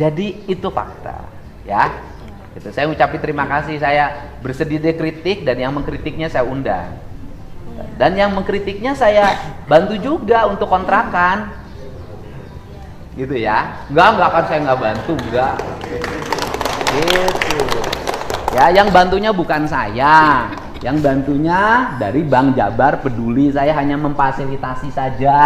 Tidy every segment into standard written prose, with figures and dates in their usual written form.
Jadi itu fakta, ya. Itu saya ucapin terima kasih, saya bersedia kritik dan yang mengkritiknya saya undang. Dan yang mengkritiknya saya bantu juga untuk kontrakan. Gitu ya. Enggak kan saya nggak bantu, enggak. Gitu. Ya, yang bantunya bukan saya. Yang bantunya dari Bank Jabar Peduli, saya hanya memfasilitasi saja.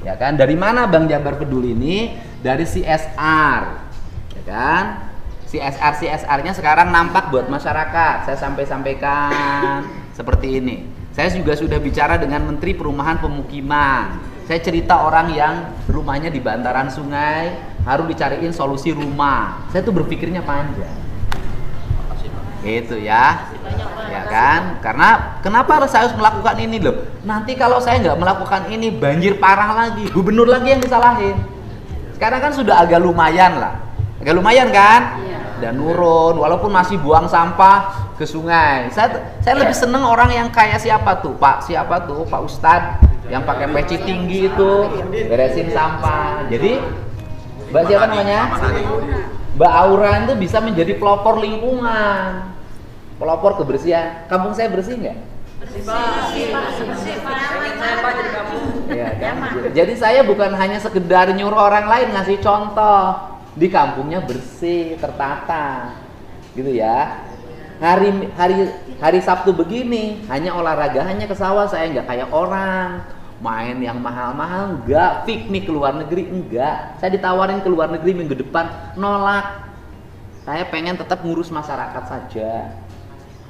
Ya kan? Dari mana Bank Jabar Peduli ini? Dari CSR. Ya kan? CSR-nya sekarang nampak buat masyarakat. Saya sampaikan seperti ini. Saya juga sudah bicara dengan Menteri Perumahan Pemukiman. Saya cerita orang yang rumahnya di bantaran sungai harus dicariin solusi rumah. Saya tuh berpikirnya panjang. Itu ya. Ya kan? Karena kenapa saya harus melakukan ini loh? Nanti kalau saya nggak melakukan ini banjir parah lagi, gubernur lagi yang disalahin. Sekarang kan sudah agak lumayan lah, agak lumayan kan? Dan nurun, walaupun masih buang sampah ke sungai. Saya lebih seneng orang yang kayak siapa tuh, Pak Ustadz yang pakai peci tinggi itu beresin sampah. Jadi Mbak siapa namanya? Mbak Aura itu bisa menjadi pelopor lingkungan. Pelopor kebersihan. Kampung saya bersih nggak? Bersih Pak. Ya, kan? Jadi saya bukan hanya sekedar nyuruh orang lain, ngasih contoh. Di kampungnya bersih, tertata. Gitu ya. Hari Sabtu begini, hanya olahraga, hanya ke sawah, saya nggak kayak orang. Main yang mahal-mahal enggak, piknik ke luar negeri enggak. Saya ditawarin ke luar negeri minggu depan, nolak. Saya pengen tetap ngurus masyarakat saja.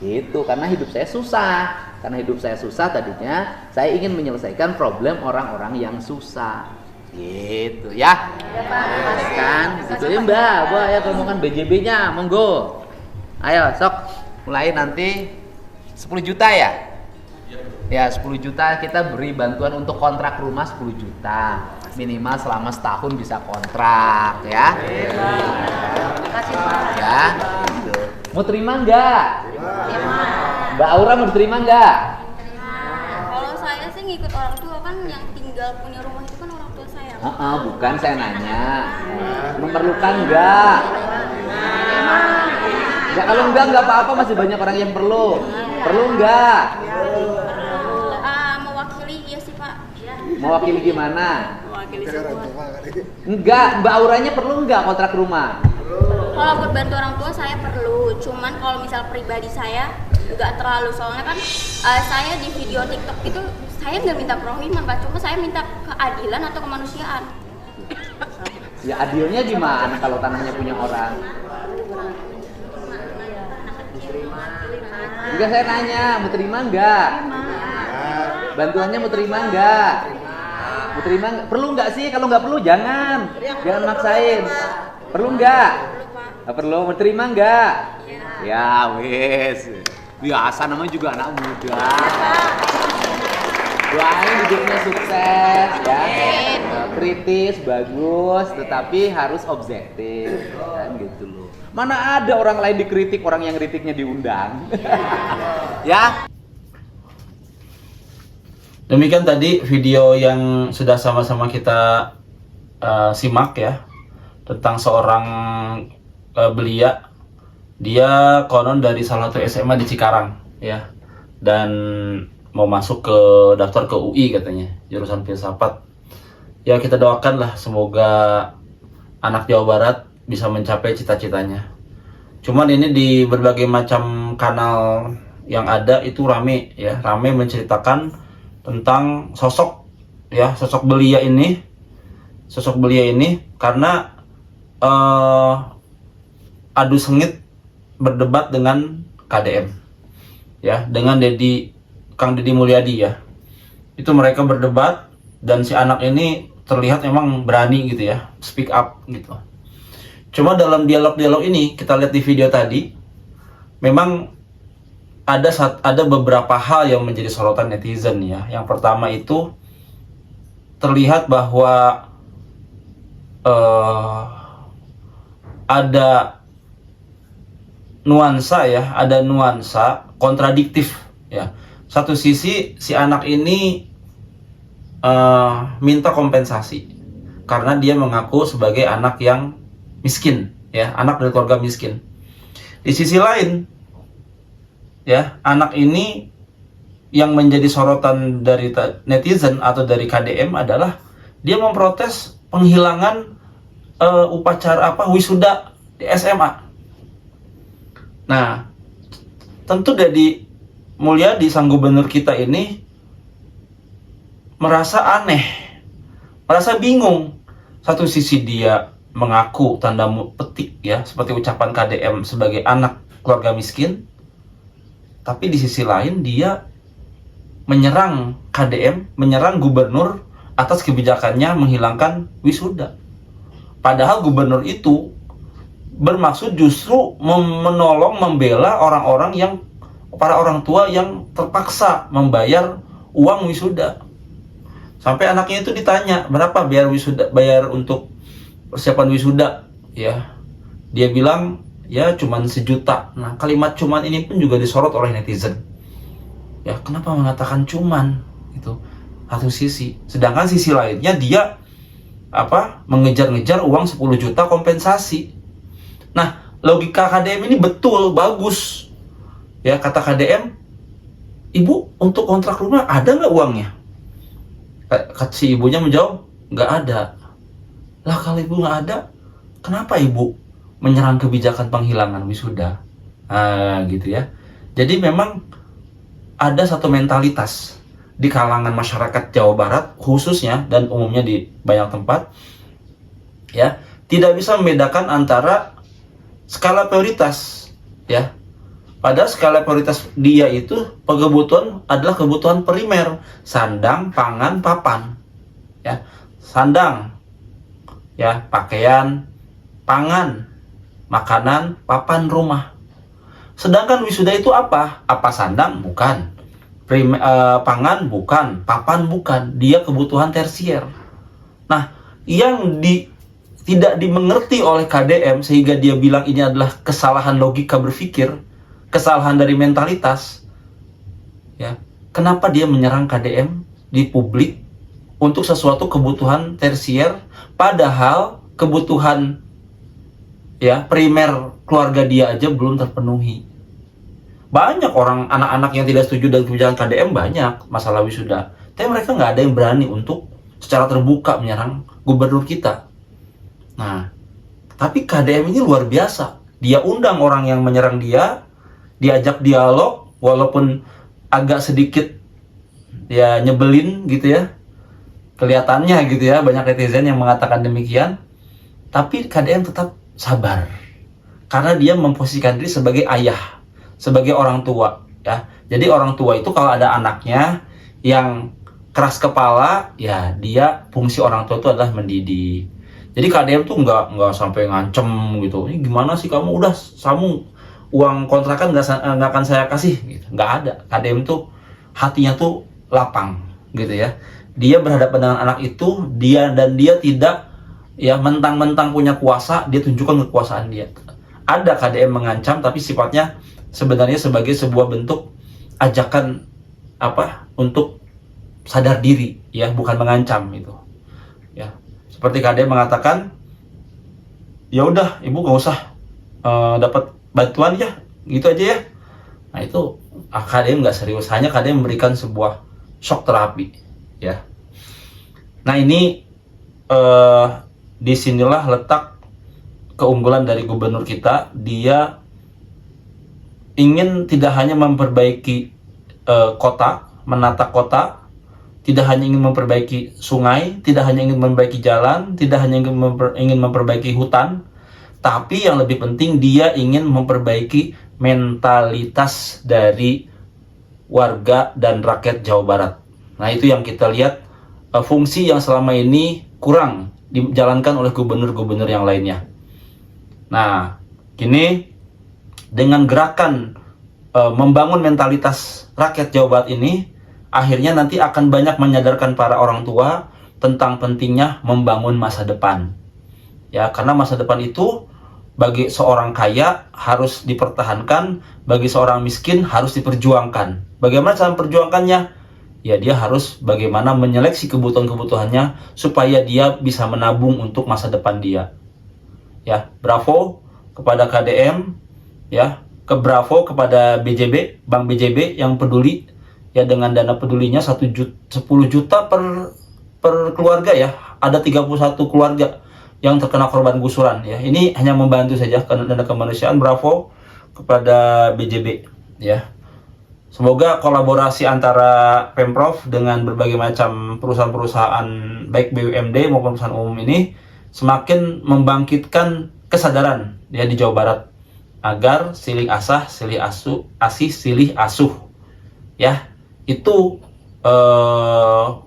Itu karena hidup saya susah. Karena hidup saya susah tadinya saya ingin menyelesaikan problem orang-orang yang susah. Gitu ya. Kan? Gitu ya Mbak. Wah, ya ngomongkan BJB-nya, monggo. Ayo, sok mulai nanti 10 juta ya? Ya, 10 juta kita beri bantuan untuk kontrak rumah 10 juta. Minimal selama setahun bisa kontrak ya. Ya, gitu. Mau terima enggak? Mbak Aura mau diterima enggak? Kalau saya sih ngikut orang tua, kan yang tinggal punya rumah itu kan orang tua saya. Bukan, saya nanya. Memerlukan enggak? Ya kalau enggak apa-apa, masih banyak orang yang perlu. Perlu enggak? Mewakili iya sih Pak. Mewakili gimana? Mewakili semua. Enggak, Mbak Auranya perlu enggak kontrak rumah? Kalau buat bantu orang tua saya perlu, cuman kalau misal pribadi saya nggak terlalu, soalnya kan saya di video TikTok itu saya nggak minta perohiman Pak, cuma saya minta keadilan atau kemanusiaan. Ya adilnya gimana kalau tanahnya punya orang? Juga saya nanya, mau terima enggak? Bantuannya mau terima enggak? Mau terima enggak? Perlu enggak sih? Kalau enggak perlu jangan maksain. Perlu enggak? Enggak perlu. Mau terima enggak? Ya wes. Biasa namanya juga anak muda. Doain hidupnya sukses ya. Kritis bagus, tetapi harus objektif kan gitu loh. Mana ada orang lain dikritik, orang yang kritiknya diundang. Ya. Demikian tadi video yang sudah sama-sama kita simak ya, tentang seorang belia. Dia konon dari salah satu SMA di Cikarang ya, dan mau masuk ke daftar ke UI katanya, jurusan filsafat. Ya kita doakanlah semoga anak Jawa Barat bisa mencapai cita-citanya. Cuman ini di berbagai macam kanal yang ada itu rame ya, rame menceritakan tentang sosok belia ini, karena adu sengit berdebat dengan KDM ya, dengan Kang Deddy Mulyadi ya. Itu mereka berdebat dan si anak ini terlihat memang berani gitu ya, speak up gitu. Cuma dalam dialog-dialog ini kita lihat di video tadi, memang ada beberapa hal yang menjadi sorotan netizen ya. Yang pertama itu terlihat bahwa ada nuansa kontradiktif ya. Satu sisi si anak ini minta kompensasi karena dia mengaku sebagai anak yang miskin, ya, anak dari keluarga miskin. Di sisi lain, ya, anak ini yang menjadi sorotan dari netizen atau dari KDM adalah dia memprotes penghilangan upacara wisuda di SMA. Nah, tentu Deddy Mulyadi, sang gubernur kita ini merasa aneh, merasa bingung. Satu sisi dia mengaku tanda petik, ya, seperti ucapan KDM, sebagai anak keluarga miskin, tapi di sisi lain dia menyerang KDM, menyerang gubernur atas kebijakannya menghilangkan wisuda. Padahal gubernur itu bermaksud justru menolong, membela orang-orang yang, para orang tua yang terpaksa membayar uang wisuda. Sampai anaknya itu ditanya, berapa bayar untuk persiapan wisuda, ya. Dia bilang, ya cuman 1 juta. Nah, kalimat cuman ini pun juga disorot oleh netizen. Ya, kenapa mengatakan cuman? Itu satu sisi. Sedangkan sisi lainnya dia mengejar-ngejar uang 10 juta kompensasi. Nah, logika KDM ini betul, bagus. Ya, kata KDM, ibu untuk kontrak rumah ada nggak uangnya? Si ibunya menjawab, nggak ada. Lah, kalau ibu nggak ada, kenapa ibu menyerang kebijakan penghilangan wisuda? Gitu ya. Jadi memang ada satu mentalitas di kalangan masyarakat Jawa Barat khususnya, dan umumnya di banyak tempat, ya, tidak bisa membedakan antara skala prioritas, ya. Pada skala prioritas dia itu kebutuhan adalah kebutuhan primer, sandang, pangan, papan, ya. Sandang, ya, pakaian, pangan, makanan, papan, rumah. Sedangkan wisuda itu apa? Apa sandang? Bukan. Pangan? Bukan. Papan? Bukan. Dia kebutuhan tersier. Nah, yang tidak dimengerti oleh KDM sehingga dia bilang ini adalah kesalahan logika berpikir, kesalahan dari mentalitas, ya. Kenapa dia menyerang KDM di publik untuk sesuatu kebutuhan tersier, padahal kebutuhan, ya, primer keluarga dia aja belum terpenuhi. Banyak orang, anak-anak yang tidak setuju dengan kebijakan KDM, banyak masalah wisuda, tapi mereka nggak ada yang berani untuk secara terbuka menyerang gubernur kita. Nah, tapi KDM ini luar biasa. Dia undang orang yang menyerang dia, diajak dialog, walaupun agak sedikit, ya, nyebelin gitu ya, kelihatannya gitu ya, banyak netizen yang mengatakan demikian. Tapi KDM tetap sabar, karena dia memposisikan diri sebagai ayah, sebagai orang tua, ya. Jadi orang tua itu kalau ada anaknya yang keras kepala, ya, dia fungsi orang tua itu adalah mendidik. Jadi KDM tuh nggak sampai ngancem gitu. Ini gimana sih kamu, udah uang kontrakan nggak akan saya kasih, gitu. Nggak ada. KDM tuh hatinya tuh lapang, gitu ya. Dia berhadapan dengan anak itu, dia tidak, ya, mentang-mentang punya kuasa, dia tunjukkan kekuasaan dia. Ada KDM mengancam, tapi sifatnya sebenarnya sebagai sebuah bentuk ajakan untuk sadar diri, ya, bukan mengancam itu, ya. Seperti KDM mengatakan, ya udah ibu nggak usah dapat bantuan, ya, gitu aja ya. Nah, itu KDM nggak serius, hanya KDM memberikan sebuah shock terapi, ya. Nah, ini disinilah letak keunggulan dari gubernur kita. Dia ingin tidak hanya memperbaiki kota, menata kota, tidak hanya ingin memperbaiki sungai, tidak hanya ingin memperbaiki jalan, tidak hanya ingin memperbaiki hutan, tapi yang lebih penting dia ingin memperbaiki mentalitas dari warga dan rakyat Jawa Barat. Nah, itu yang kita lihat, fungsi yang selama ini kurang dijalankan oleh gubernur-gubernur yang lainnya. Nah, kini dengan gerakan membangun mentalitas rakyat Jawa Barat ini, akhirnya nanti akan banyak menyadarkan para orang tua tentang pentingnya membangun masa depan. Ya, karena masa depan itu bagi seorang kaya harus dipertahankan, bagi seorang miskin harus diperjuangkan. Bagaimana cara memperjuangkannya? Ya, dia harus bagaimana menyeleksi kebutuhan-kebutuhannya supaya dia bisa menabung untuk masa depan dia. ya. Bravo kepada KDM, ya, bravo kepada BJB, Bank BJB yang peduli ya dengan dana pedulinya 10 juta per keluarga ya. Ada 31 keluarga yang terkena korban gusuran ya. Ini hanya membantu saja karena dana kemanusiaan. Bravo kepada BJB ya. Semoga kolaborasi antara Pemprov dengan berbagai macam perusahaan-perusahaan baik BUMD maupun perusahaan umum ini semakin membangkitkan kesadaran ya di Jawa Barat agar silih asah, silih asuh, asih, silih asuh ya. Itu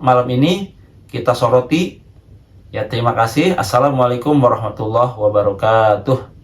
malam ini kita soroti ya. Terima kasih. Assalamualaikum warahmatullahi wabarakatuh.